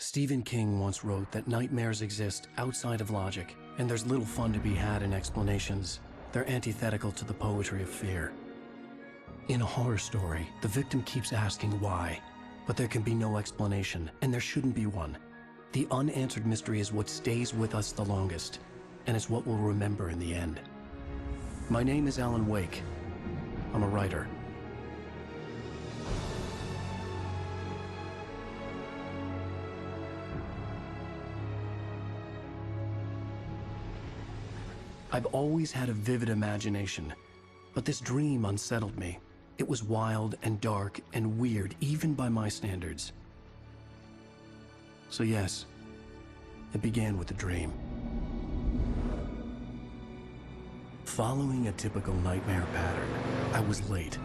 Stephen King once wrote that nightmares exist outside of logic, and there's little fun to be had in explanations. They're antithetical to the poetry of fear. In a horror story, the victim keeps asking why, but there can be no explanation, and there shouldn't be one. The unanswered mystery is what stays with us the longest, and it's what we'll remember in the end. My name is Alan Wake. I'm a writer. I've always had a vivid imagination, but this dream unsettled me. It was wild and dark and weird, even by my standards. So yes, it began with a dream. Following a typical nightmare pattern, I was late,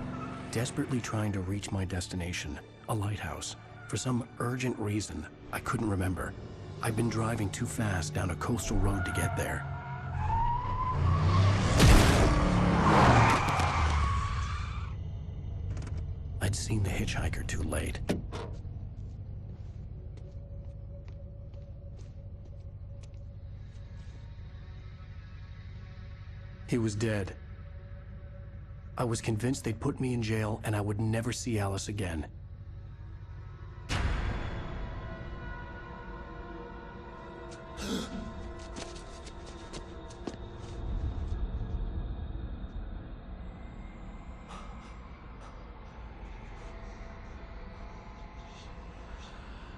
desperately trying to reach my destination, a lighthouse. For some urgent reason, I couldn't remember. I'd been driving too fast down a coastal road to get there. I'd seen the hitchhiker too late. He was dead. I was convinced they'd put me in jail and I would never see Alice again.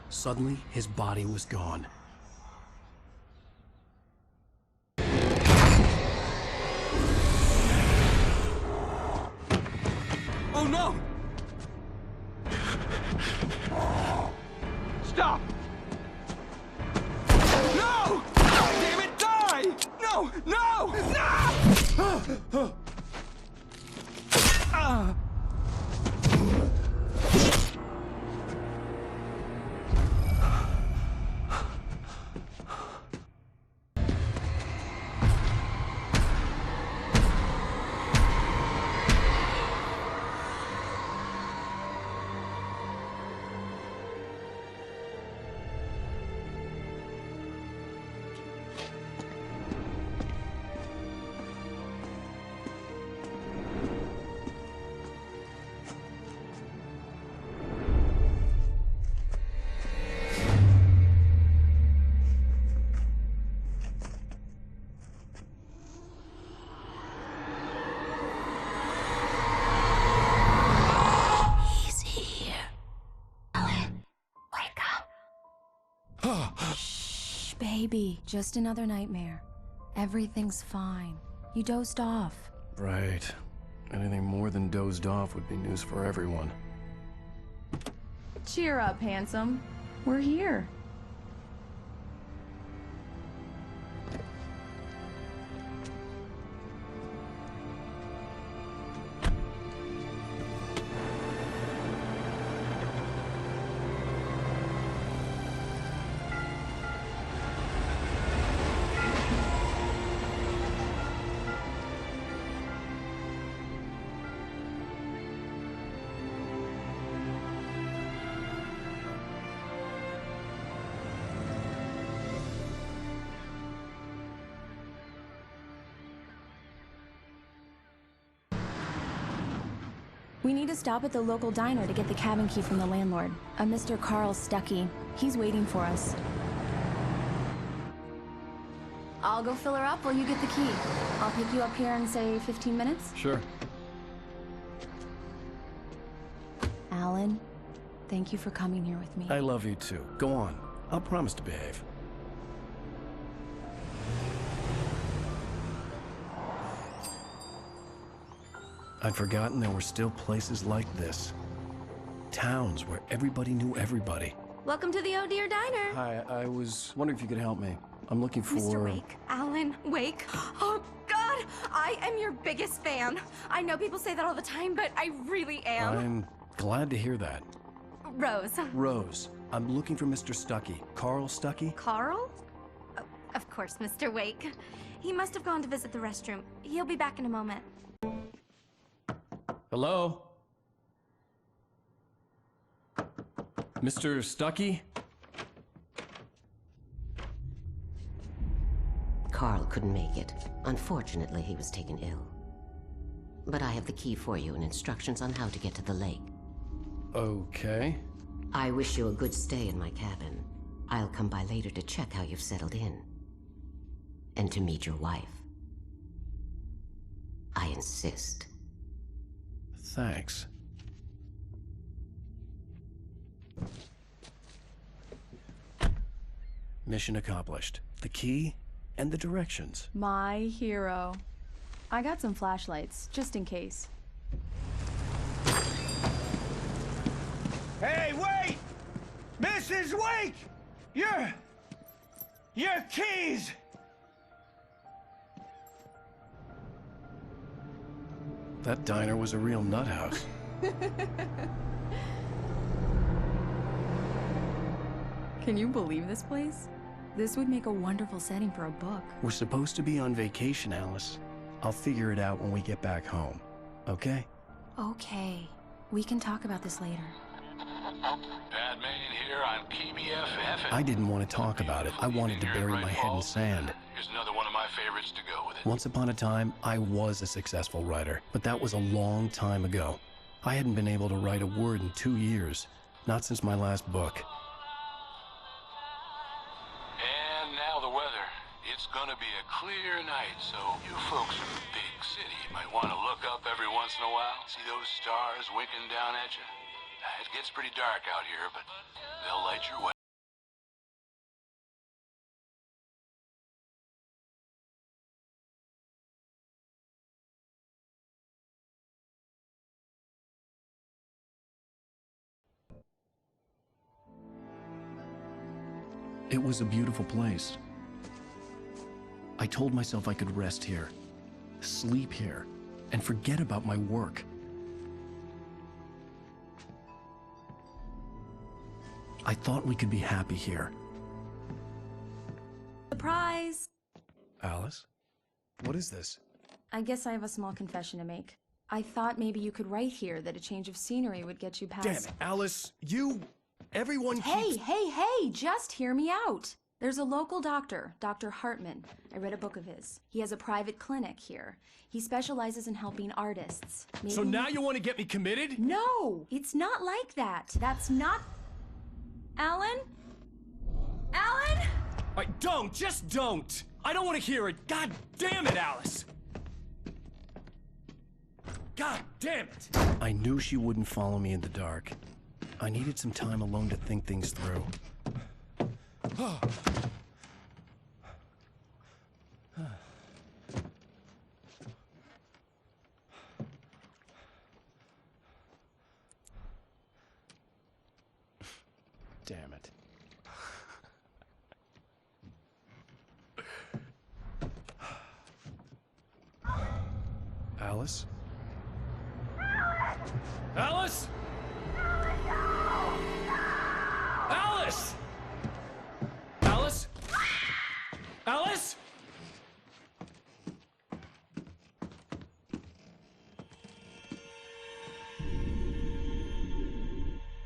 Suddenly, his body was gone. Oh no! Stop! No! Damn it, die! No! No! No! Shh, baby. Just another nightmare. Everything's fine. You dozed off. Right. Anything more than dozed off would be news for everyone. Cheer up, handsome. We're here. We need to stop at the local diner to get the cabin key from the landlord, a Mr. Carl Stuckey. He's waiting for us. I'll go fill her up while you get the key. I'll pick you up here in, say, 15 minutes? Sure. Alan, thank you for coming here with me. I love you too. Go on. I'll promise to behave. I'd forgotten there were still places like this. Towns where everybody knew everybody. Welcome to the Oh Dear Diner. Hi, I was wondering if you could help me. I'm looking for... Mr. Wake. Alan Wake. Oh, God! I am your biggest fan. I know people say that all the time, but I really am. I'm glad to hear that. Rose. Rose, I'm looking for Mr. Stuckey. Carl Stuckey? Carl? Oh, of course, Mr. Wake. He must have gone to visit the restroom. He'll be back in a moment. Hello? Mr. Stuckey? Carl couldn't make it. Unfortunately, he was taken ill. But I have the key for you and instructions on how to get to the lake. Okay. I wish you a good stay in my cabin. I'll come by later to check how you've settled in. And to meet your wife. I insist. Thanks. Mission accomplished. The key and the directions. My hero. I got some flashlights, just in case. Hey, wait! Mrs. Wake! Your keys! That diner was a real nut house. Can you believe this place? This would make a wonderful setting for a book. We're supposed to be on vacation, Alice. I'll figure it out when we get back home. Okay? Okay. We can talk about this later. Bad man here on KBFF. I didn't want to talk about it. I wanted to bury my head in sand. Here's another one of my favorites to go with it. Once upon a time, I was a successful writer, but that was a long time ago. I hadn't been able to write a word in 2 years, not since my last book. And now the weather. It's gonna be a clear night, so you folks in the big city might want to look up every once in a while. See those stars winking down at you? It gets pretty dark out here, but they'll light your way. It was a beautiful place. I told myself I could rest here, sleep here, and forget about my work. I thought we could be happy here. Surprise! Alice? What is this? I guess I have a small confession to make. I thought maybe you could write here that a change of scenery would get you past... Damn it, Alice! Everyone keeps... Hey, just hear me out. There's a local doctor, Dr. Hartman. I read a book of his. He has a private clinic here. He specializes in helping artists. So now you want to get me committed? No, it's not like that. That's not... Alan? Alan? Just don't! I don't want to hear it! God damn it, Alice! God damn it! I knew she wouldn't follow me in the dark. I needed some time alone to think things through. Damn it. Alice? Alice? Alice! Alice? Alice?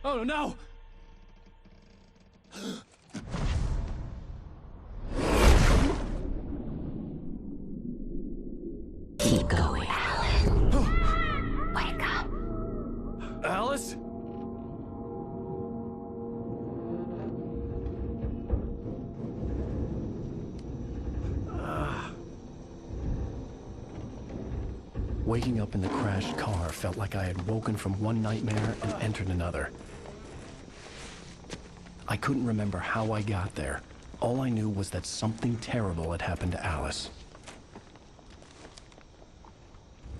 Oh no! Keep going, Alan. Wake up. Alice? Waking up in the crashed car felt like I had woken from one nightmare and entered another. I couldn't remember how I got there. All I knew was that something terrible had happened to Alice.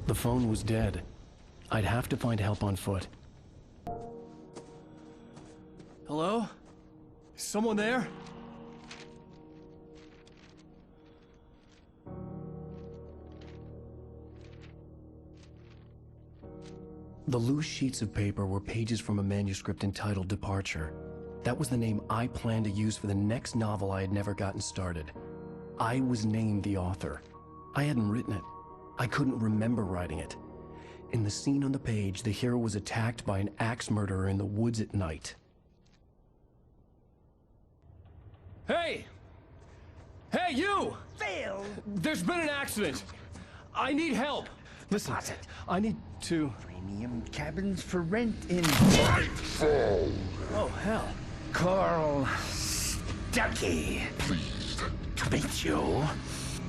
The phone was dead. I'd have to find help on foot. Hello? Is someone there? The loose sheets of paper were pages from a manuscript entitled Departure. That was the name I planned to use for the next novel I had never gotten started. I was named the author. I hadn't written it. I couldn't remember writing it. In the scene on the page, the hero was attacked by an axe murderer in the woods at night. Hey! Hey, you! Phil! There's been an accident. I need help. Listen, I need to... Premium cabins for rent in... Oh, hell. Carl Stucky. Pleased to meet you.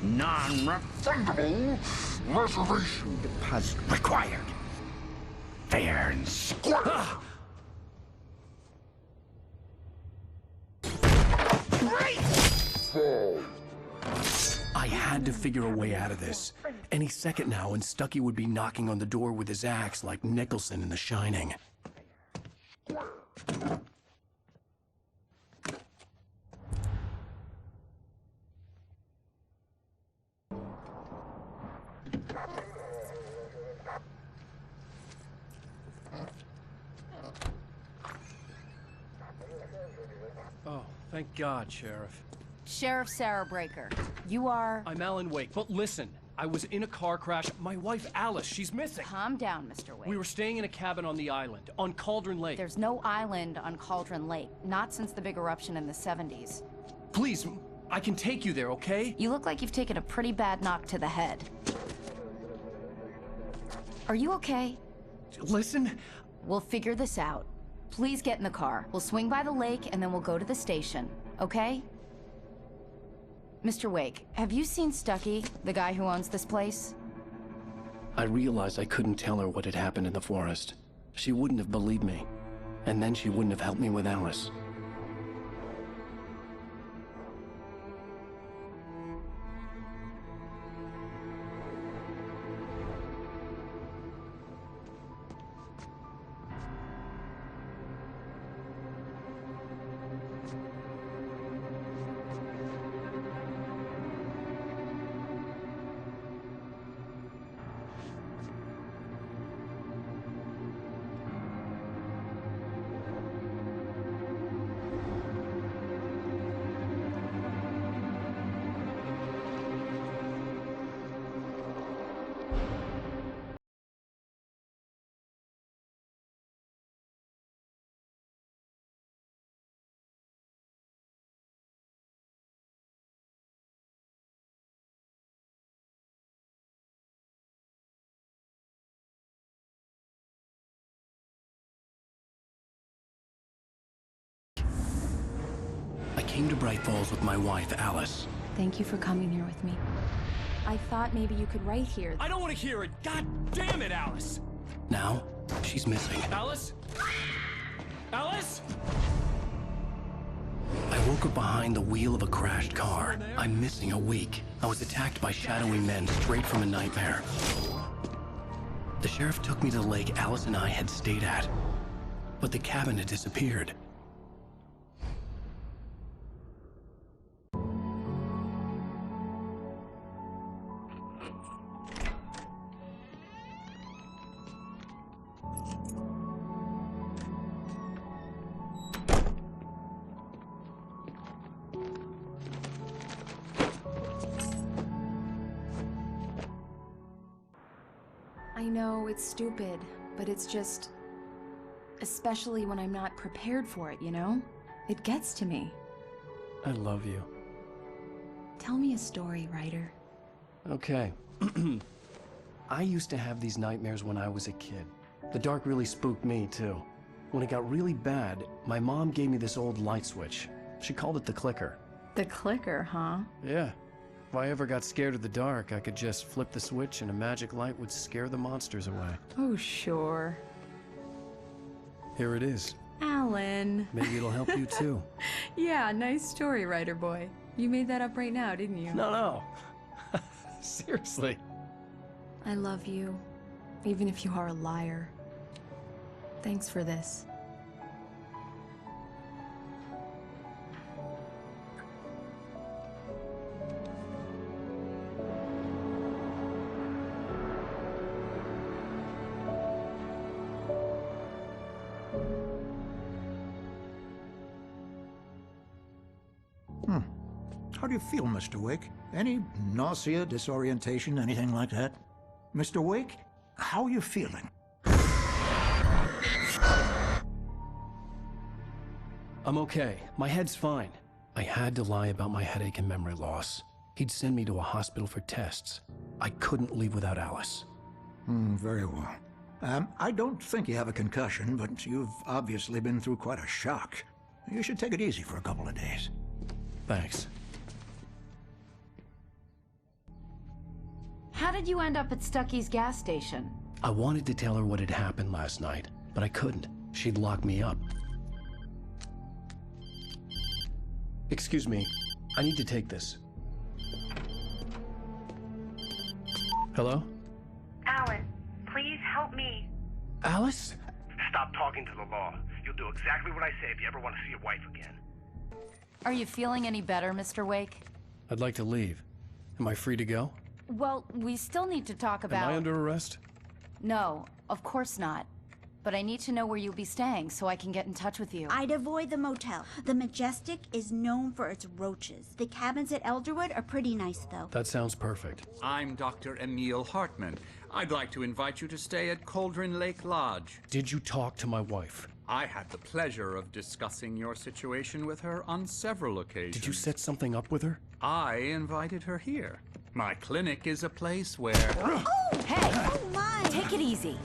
Non-refundable reservation deposit required. Fair and square. I had to figure a way out of this. Any second now, and Stucky would be knocking on the door with his axe like Nicholson in The Shining. Oh, thank God, Sheriff. Sheriff Sarah Breaker. You are... I'm Alan Wake, but listen. I was in a car crash. My wife, Alice, she's missing. Calm down, Mr. Wake. We were staying in a cabin on the island, on Cauldron Lake. There's no island on Cauldron Lake. Not since the big eruption in the 70s. Please, I can take you there, okay? You look like you've taken a pretty bad knock to the head. Are you okay? Listen. We'll figure this out. Please get in the car. We'll swing by the lake and then we'll go to the station, okay? Mr. Wake, have you seen Stucky, the guy who owns this place? I realized I couldn't tell her what had happened in the forest. She wouldn't have believed me. And then she wouldn't have helped me with Alice. I came to Bright Falls with my wife, Alice. Thank you for coming here with me. I thought maybe you could write here. I don't want to hear it. God damn it, Alice. Now, she's missing. Alice? Alice? I woke up behind the wheel of a crashed car. I'm missing a week. I was attacked by shadowy men straight from a nightmare. The sheriff took me to the lake Alice and I had stayed at. But the cabin had disappeared. I know it's stupid, but it's just... especially when I'm not prepared for it, you know? It gets to me. I love you. Tell me a story, writer. Okay. I used to have these nightmares when I was a kid. The dark really spooked me, too. When it got really bad, my mom gave me this old light switch. She called it the clicker. The clicker, huh? Yeah. If I ever got scared of the dark, I could just flip the switch and a magic light would scare the monsters away. Oh, sure. Here it is. Alan. Maybe it'll help you, too. Yeah, nice story, writer boy. You made that up right now, didn't you? No. Seriously. I love you, even if you are a liar. Thanks for this. How do you feel, Mr. Wake? Any nausea, disorientation, anything like that? Mr. Wake, how are you feeling? I'm okay. My head's fine. I had to lie about my headache and memory loss. He'd send me to a hospital for tests. I couldn't leave without Alice. Very well. I don't think you have a concussion, but you've obviously been through quite a shock. You should take it easy for a couple of days. Thanks. How did you end up at Stucky's gas station? I wanted to tell her what had happened last night, but I couldn't. She'd lock me up. Excuse me, I need to take this. Hello? Alan, please help me. Alice? Stop talking to the law. You'll do exactly what I say if you ever want to see your wife again. Are you feeling any better, Mr. Wake? I'd like to leave. Am I free to go? Well, we still need to talk about... Am I under arrest? No, of course not. But I need to know where you'll be staying so I can get in touch with you. I'd avoid the motel. The Majestic is known for its roaches. The cabins at Elderwood are pretty nice, though. That sounds perfect. I'm Dr. Emil Hartman. I'd like to invite you to stay at Cauldron Lake Lodge. Did you talk to my wife? I had the pleasure of discussing your situation with her on several occasions. Did you set something up with her? I invited her here. My clinic is a place where... Oh! Hey! Oh, my! Take it easy.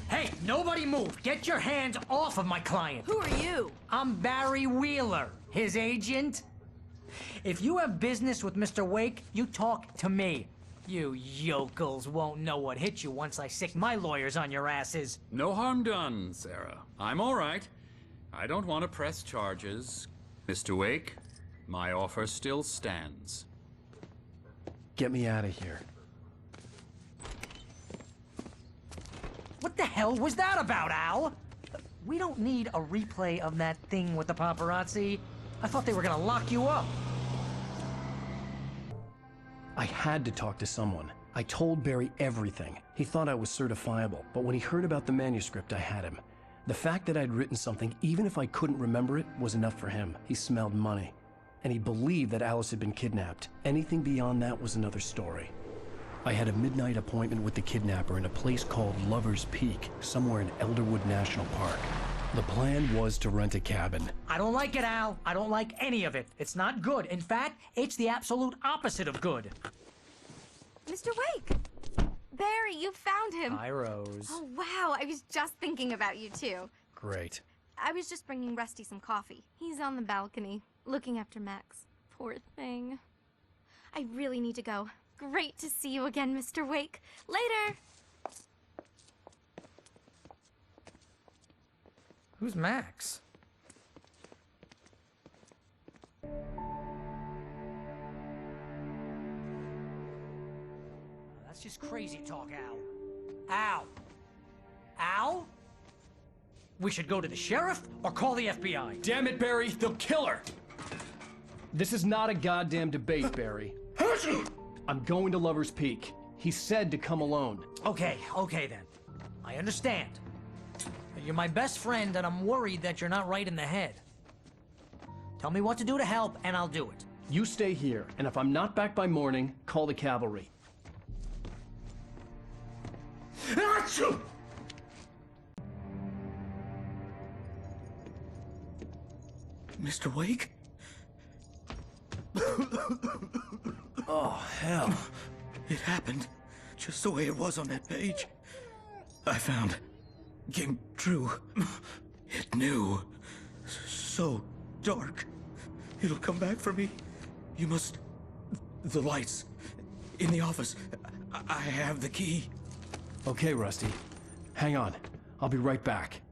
Hey, nobody move! Get your hands off of my client! Who are you? I'm Barry Wheeler, his agent. If you have business with Mr. Wake, you talk to me. You yokels won't know what hit you once I sick my lawyers on your asses. No harm done, Sarah. I'm all right. I don't want to press charges. Mr. Wake, my offer still stands. Get me out of here. What the hell was that about, Al? We don't need a replay of that thing with the paparazzi. I thought they were gonna lock you up. I had to talk to someone. I told Barry everything. He thought I was certifiable, but when he heard about the manuscript, I had him. The fact that I'd written something, even if I couldn't remember it, was enough for him. He smelled money. And he believed that Alice had been kidnapped. Anything beyond that was another story. I had a midnight appointment with the kidnapper in a place called Lover's Peak, somewhere in Elderwood National Park. The plan was to rent a cabin. I don't like it, Al. I don't like any of it. It's not good. In fact, it's the absolute opposite of good. Mr. Wake! Barry, you found him. Hi, Rose. Oh, wow. I was just thinking about you, too. Great. I was just bringing Rusty some coffee. He's on the balcony, looking after Max. Poor thing. I really need to go. Great to see you again, Mr. Wake. Later! Who's Max? That's just crazy talk, Al. Al! Al? We should go to the sheriff or call the FBI. Damn it, Barry, they'll kill her! This is not a goddamn debate, Barry. I'm going to Lover's Peak. He said to come alone. Okay then. I understand. You're my best friend, and I'm worried that you're not right in the head. Tell me what to do to help, and I'll do it. You stay here, and if I'm not back by morning, call the cavalry. Mr. Wake? Oh, hell. It happened just the way it was on that page. I found. Came true. It knew. So dark. It'll come back for me. You must... The lights. In the office. I have the key. Okay, Rusty. Hang on. I'll be right back.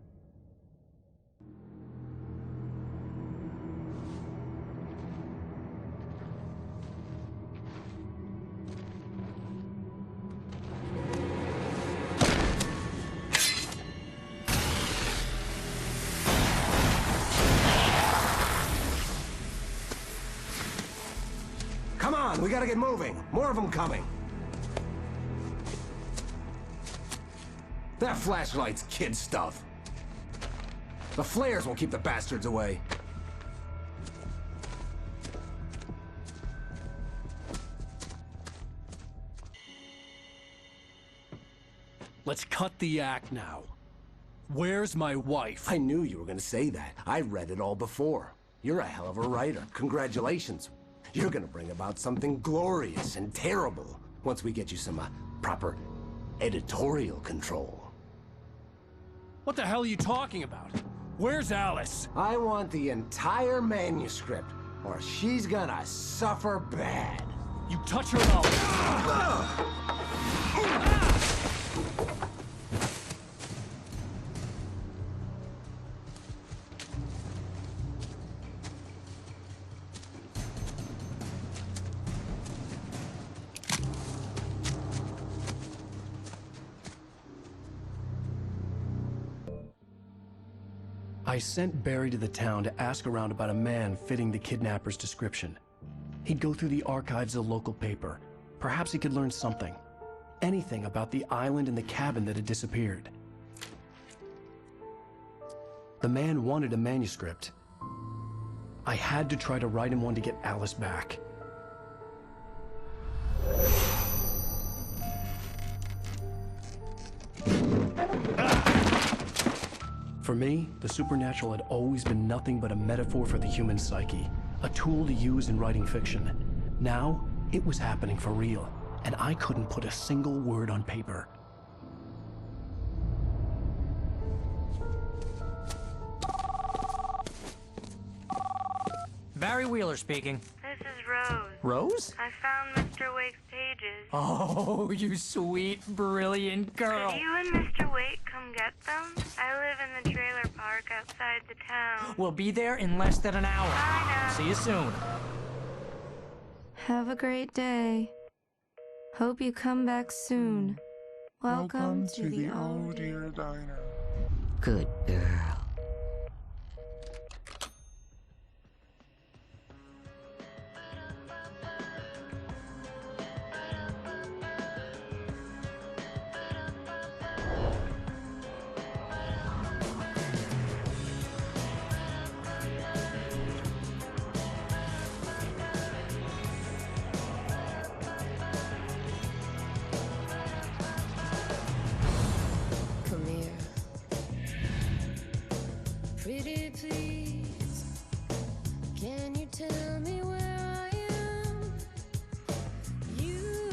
Come on, we gotta get moving. More of them coming. That flashlight's kid stuff. The flares will keep the bastards away. Let's cut the act now. Where's my wife? I knew you were gonna say that. I read it all before. You're a hell of a writer. Congratulations. You're gonna bring about something glorious and terrible once we get you some proper editorial control. What the hell are you talking about? Where's Alice? I want the entire manuscript, or she's gonna suffer bad. You touch her though. I sent Barry to the town to ask around about a man fitting the kidnapper's description. He'd go through the archives of the local paper. Perhaps he could learn something. Anything about the island and the cabin that had disappeared. The man wanted a manuscript. I had to try to write him one to get Alice back. For me, the supernatural had always been nothing but a metaphor for the human psyche, a tool to use in writing fiction. Now, it was happening for real, and I couldn't put a single word on paper. Barry Wheeler speaking. This is Rose. Rose? I found Mr. Wake's pages. Oh, you sweet, brilliant girl. Could you and Mr. Wake come get them? I live in the trailer park outside the town. We'll be there in less than an hour. Bye now. See you soon. Have a great day. Hope you come back soon. Welcome to the Oh Dear Diner. Good girl. Come here. Pretty please, can you tell me where I am? You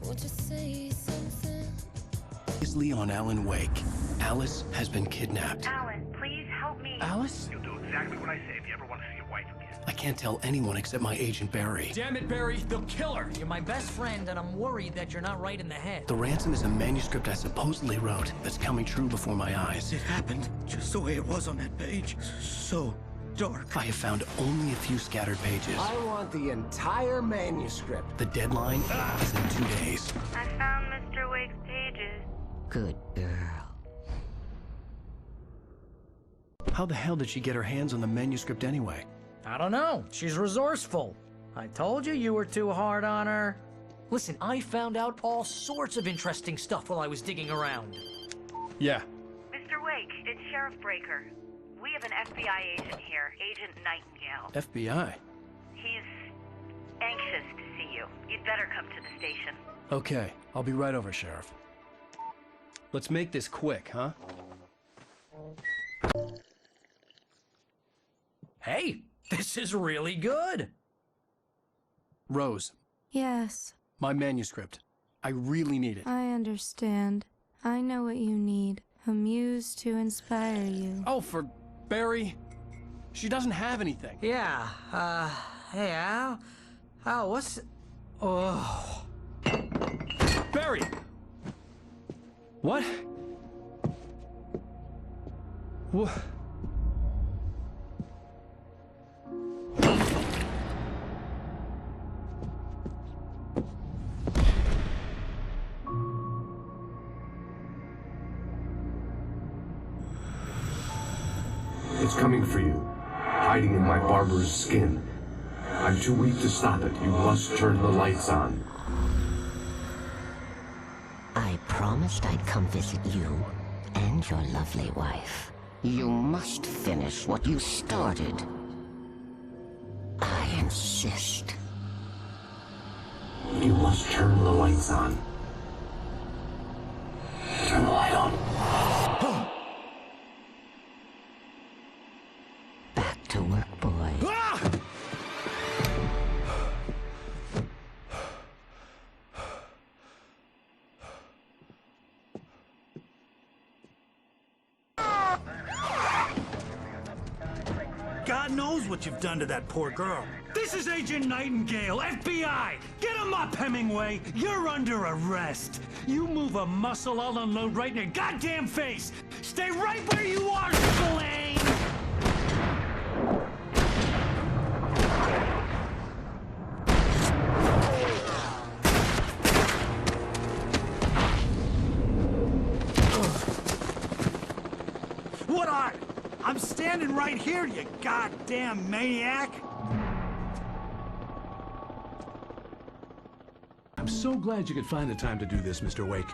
want to say something? Previously on Alan Wake, Alice has been kidnapped. Alan, please help me. Alice? You'll do exactly what I say if you ever want to see your wife again. I can't tell anyone except my agent Barry. Damn it, Barry, they'll kill her. You're my best friend, and I'm worried that you're not right in the head. The ransom is a manuscript I supposedly wrote that's coming true before my eyes. It happened just the way it was on that page. So dark. I have found only a few scattered pages. I want the entire manuscript. The deadline is in 2 days. I found Mr. Wake's pages. Good girl. How the hell did she get her hands on the manuscript anyway? I don't know. She's resourceful. I told you you were too hard on her. Listen, I found out all sorts of interesting stuff while I was digging around. Yeah. Mr. Wake, it's Sheriff Breaker. We have an FBI agent here, Agent Nightingale. FBI? He's anxious to see you. You'd better come to the station. Okay, I'll be right over, Sheriff. Let's make this quick, huh? Hey, this is really good. Rose, Yes, my manuscript. I really need it. I understand. I know what you need. A muse to inspire you. Oh, for Barry? She doesn't have anything. Yeah, hey, Al? Al, what's... Oh... Barry! What? What? It's coming for you, hiding in my barber's skin. I'm too weak to stop it. You must turn the lights on. I promised I'd come visit you and your lovely wife. You must finish what you started. I insist. You must turn the lights on. Turn the light on. God knows what you've done to that poor girl. This is Agent Nightingale, FBI! Get him up, Hemingway! You're under arrest! You move a muscle, I'll unload right in your goddamn face! Stay right where you are, Blaine! What are? I'm standing right here, you goddamn maniac! I'm so glad you could find the time to do this, Mr. Wake.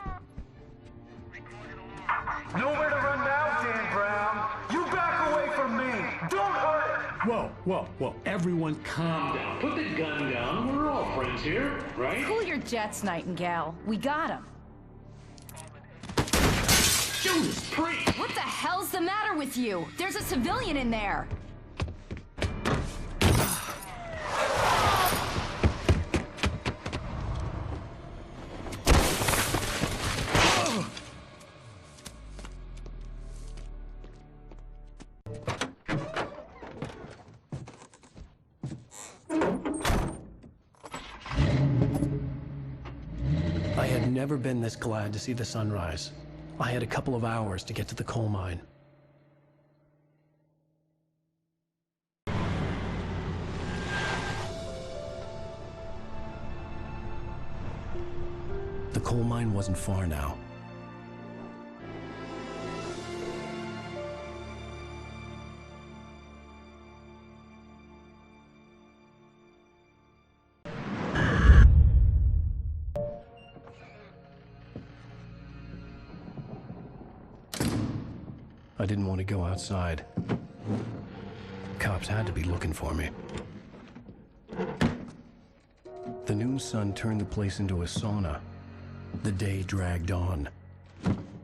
Nowhere to run now, Dan Brown! You back away from me! Don't hurt it! Whoa. Everyone calm down. Put the gun down. We're all friends here, right? Cool your jets, Nightingale. We got him. Judas Priest! What the hell's the matter with you? There's a civilian in there. I had never been this glad to see the sunrise. I had a couple of hours to get to the coal mine. The coal mine wasn't far now. I didn't want to go outside. Cops had to be looking for me. The noon sun turned the place into a sauna. The day dragged on.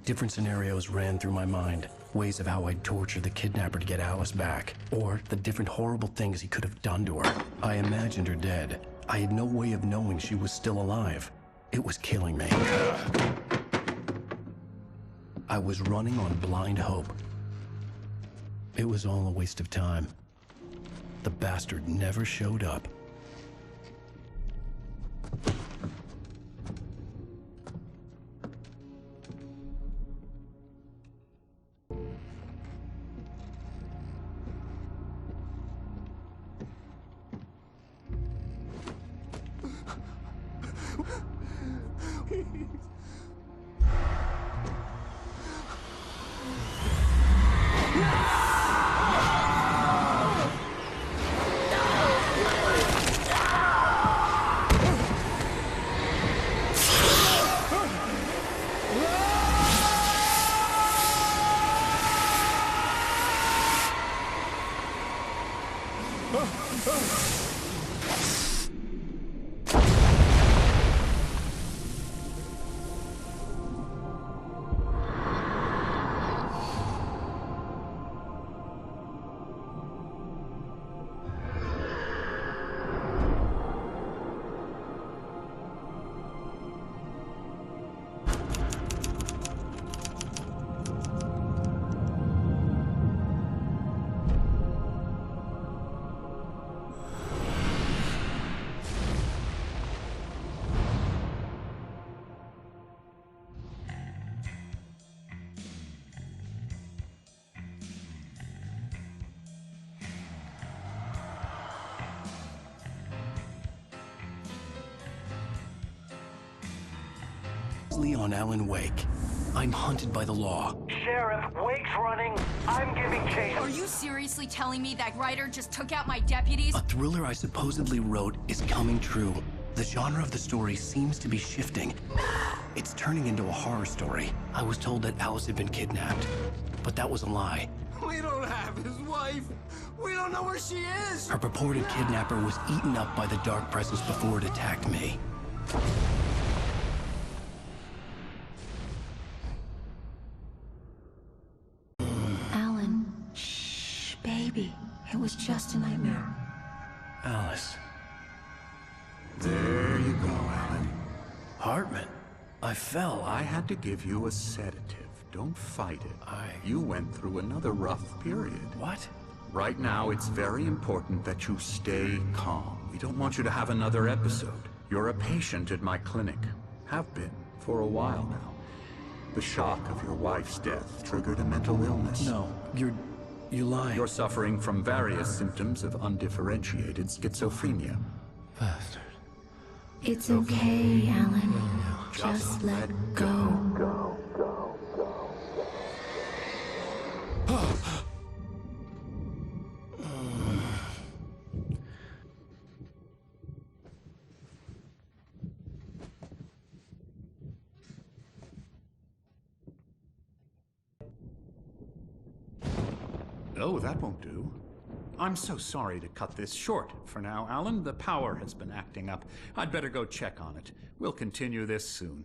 Different scenarios ran through my mind. Ways of how I'd torture the kidnapper to get Alice back. Or the different horrible things he could have done to her. I imagined her dead. I had no way of knowing she was still alive. It was killing me. I was running on blind hope. It was all a waste of time. The bastard never showed up. On Alan Wake. I'm hunted by the law. Sheriff, Wake's running. I'm giving chase. Are you seriously telling me that writer just took out my deputies? A thriller I supposedly wrote is coming true. The genre of the story seems to be shifting. It's turning into a horror story. I was told that Alice had been kidnapped, but that was a lie. We don't have his wife. We don't know where she is. Her purported kidnapper was eaten up by the dark presence before it attacked me. Baby, it was just a nightmare. Alice. There you go, Alan. Hartman, I fell. I had to give you a sedative. Don't fight it. You went through another rough period. What? Right now, it's very important that you stay calm. We don't want you to have another episode. You're a patient at my clinic. Have been for a while now. The shock of your wife's death triggered a mental illness. No, you lie. You're suffering from various symptoms of undifferentiated schizophrenia. Bastard. It's okay, Alan. Just let go. Oh, that won't do. I'm so sorry to cut this short for now, Alan. The power has been acting up. I'd better go check on it. We'll continue this soon.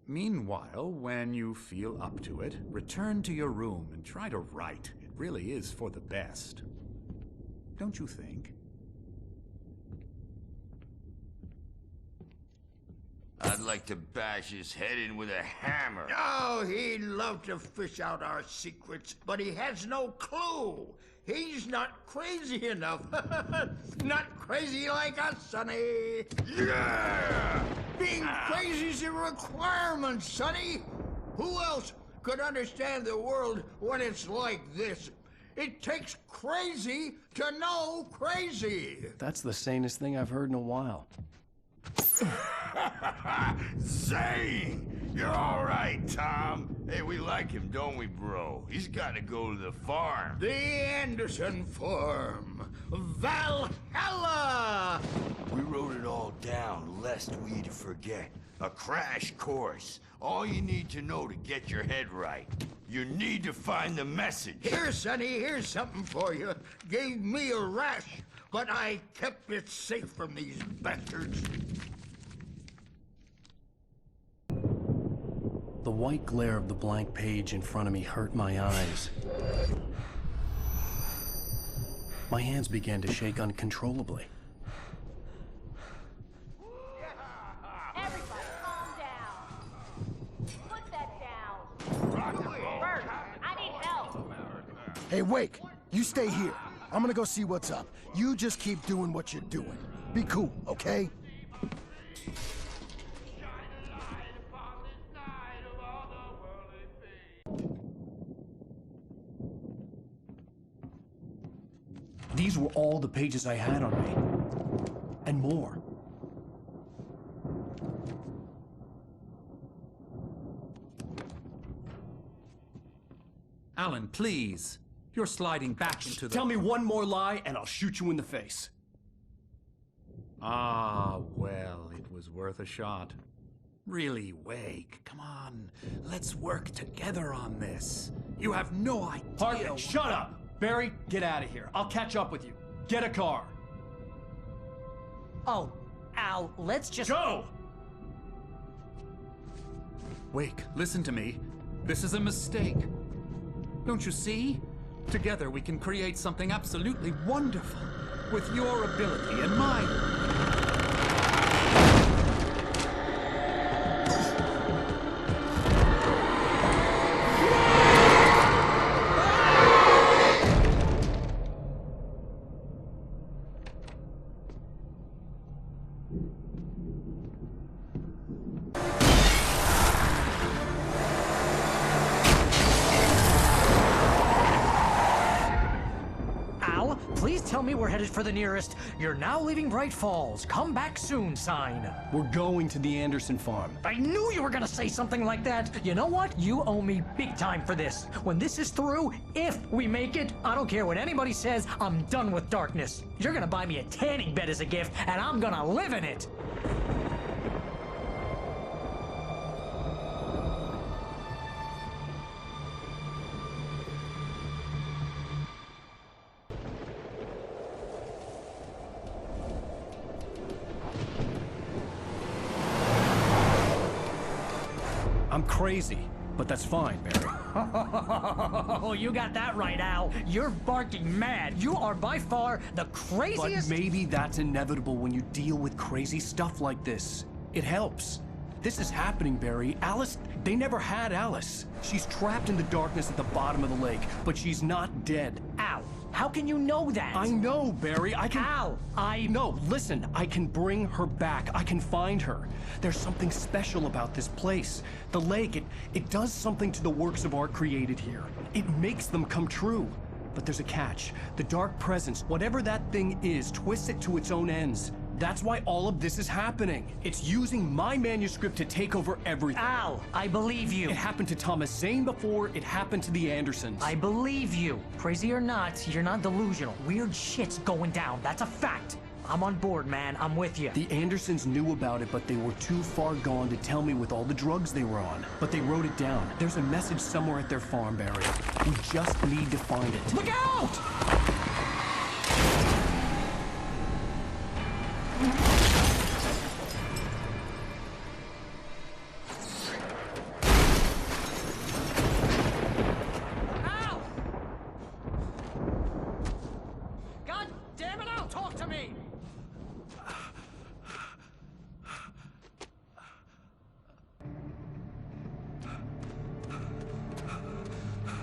Meanwhile, when you feel up to it, return to your room and try to write. It really is for the best. Don't you think? I'd like to bash his head in with a hammer. Oh, he'd love to fish out our secrets, but he has no clue. He's not crazy enough. Not crazy like us, Sonny. Yeah! Being crazy's a requirement, Sonny. Who else could understand the world when it's like this? It takes crazy to know crazy. That's the sanest thing I've heard in a while. Zane! You're all right, Tom. Hey, we like him, don't we, bro? He's got to go to the farm. The Anderson farm. Valhalla! We wrote it all down, lest we'd forget. A crash course. All you need to know to get your head right. You need to find the message. Here, Sonny, here's something for you. Gave me a rash, but I kept it safe from these bastards. The white glare of the blank page in front of me hurt my eyes. My hands began to shake uncontrollably. Everybody, calm down. Put that down. Bert, I need help. Hey, Wake, you stay here. I'm gonna go see what's up. You just keep doing what you're doing. Be cool, okay? These were all the pages I had on me. And more. Alan, please. You're sliding back into the... Tell me one more lie and I'll shoot you in the face. Ah, well, it was worth a shot. Really, Wake, come on. Let's work together on this. You have no idea... Hartman, shut up! Barry, get out of here. I'll catch up with you. Get a car. Oh, Al, let's just... Go! Wake, listen to me. This is a mistake. Don't you see? Together we can create something absolutely wonderful. With your ability and mine. Please tell me we're headed for the nearest "You're now leaving Bright Falls. Come back soon" sign. We're going to the Anderson farm. I knew you were gonna say something like that. You know what? You owe me big time for this. When this is through, if we make it, I don't care what anybody says, I'm done with darkness. You're gonna buy me a tanning bed as a gift, and I'm gonna live in it. I'm crazy, but that's fine, Barry. Oh, you got that right, Al. You're barking mad. You are by far the craziest... But maybe that's inevitable when you deal with crazy stuff like this. It helps. This is happening, Barry. Alice, they never had Alice. She's trapped in the darkness at the bottom of the lake, but she's not dead. Al, How can you know that? I know, Barry. I can... Al, No, listen. I can bring her back. I can find her. There's something special about this place. The lake, it does something to the works of art created here. It makes them come true. But there's a catch. The dark presence, whatever that thing is, twists it to its own ends. That's why all of this is happening. It's using my manuscript to take over everything. Al, I believe you. It happened to Thomas Zane before, it happened to the Andersons. I believe you. Crazy or not, you're not delusional. Weird shit's going down. That's a fact. I'm on board, man. I'm with you. The Andersons knew about it, but they were too far gone to tell me with all the drugs they were on. But they wrote it down. There's a message somewhere at their farm, Barry. We just need to find it. Look out! God damn it, Al, talk to me!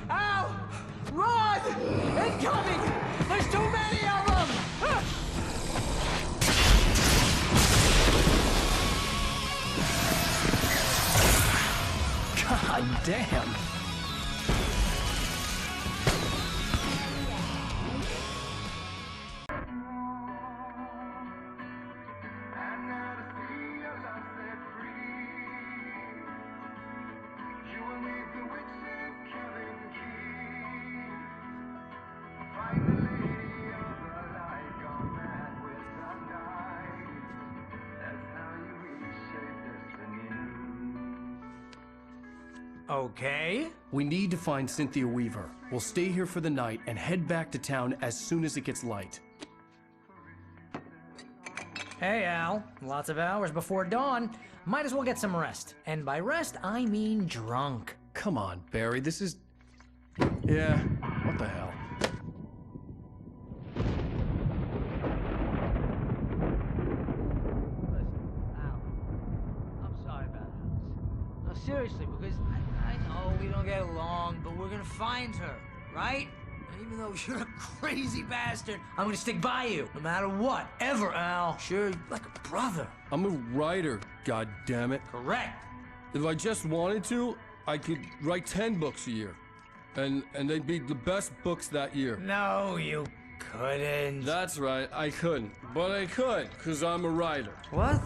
Al! Run! Incoming! There's too many of them! God damn. Okay. We need to find Cynthia Weaver. We'll stay here for the night and head back to town as soon as it gets light. Hey, Al. Lots of hours before dawn. Might as well get some rest. And by rest, I mean drunk. Come on, Barry, this is... Yeah, what the hell? I'm sorry about Alice. No, seriously, because I know we don't get along, but we're gonna find her, right? And even though you're a crazy bastard, I'm gonna stick by you, no matter what, ever, Al. Sure, like a brother. I'm a writer, goddammit. Correct. If I just wanted to, I could write 10 books a year. And they'd be the best books that year. No, you couldn't. That's right, I couldn't. But I could, because I'm a writer. What?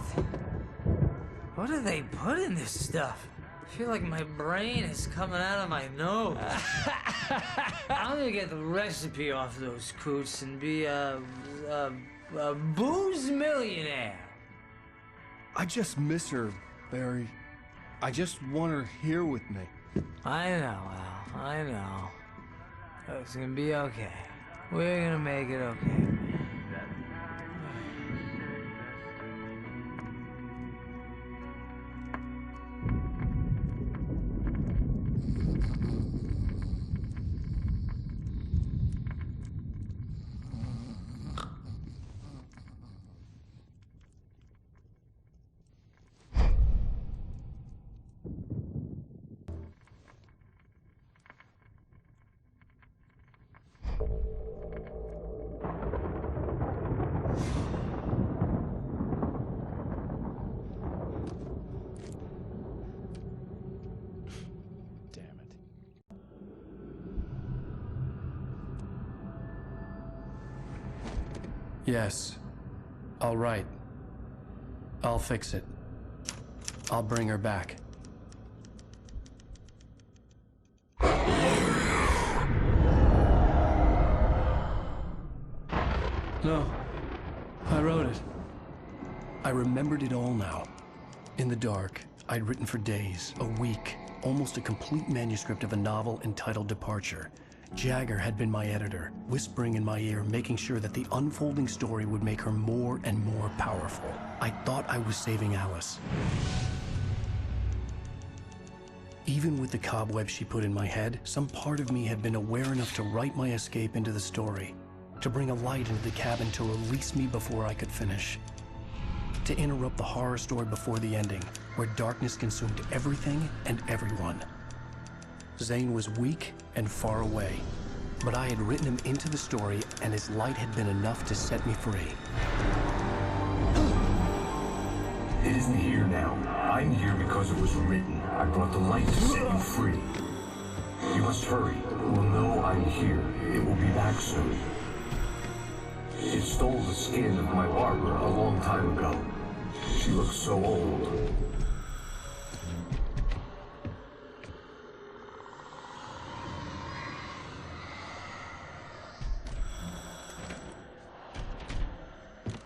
What do they put in this stuff? I feel like my brain is coming out of my nose. I'm gonna get the recipe off those coots and be a booze millionaire. I just miss her, Barry. I just want her here with me. I know, Al. I know. It's gonna be okay. We're gonna make it okay. Yes. All right. I'll fix it. I'll bring her back. No. I wrote it. I remembered it all now. In the dark, I'd written for days, a week, almost a complete manuscript of a novel entitled Departure. Jagger had been my editor, whispering in my ear, making sure that the unfolding story would make her more and more powerful. I thought I was saving Alice. Even with the cobwebs she put in my head, some part of me had been aware enough to write my escape into the story, to bring a light into the cabin to release me before I could finish, to interrupt the horror story before the ending, where darkness consumed everything and everyone. Zane was weak and far away, But I had written him into the story, and his light had been enough to set me free. It isn't here now. I'm here because it was written. I brought the light to set you free. You must hurry. We'll know I'm here. It will be back soon. It stole the skin of my barber a long time ago. She looks so old.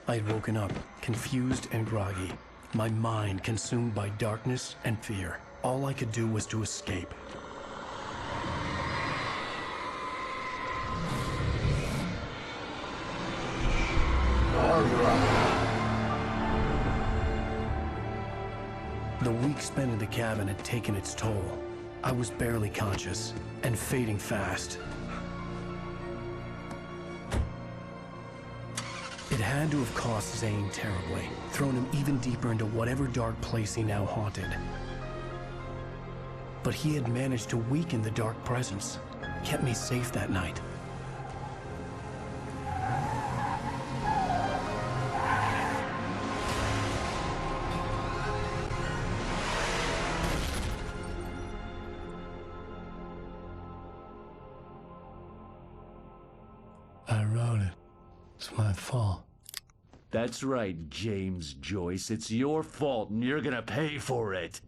I had woken up, confused and groggy, my mind consumed by darkness and fear. All I could do was to escape. The week spent in the cabin had taken its toll. I was barely conscious, and fading fast. It had to have cost Zane terribly, thrown him even deeper into whatever dark place he now haunted. But he had managed to weaken the dark presence, kept me safe that night. I wrote it. It's my fault. That's right, James Joyce. It's your fault, and you're gonna pay for it.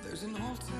There's an altar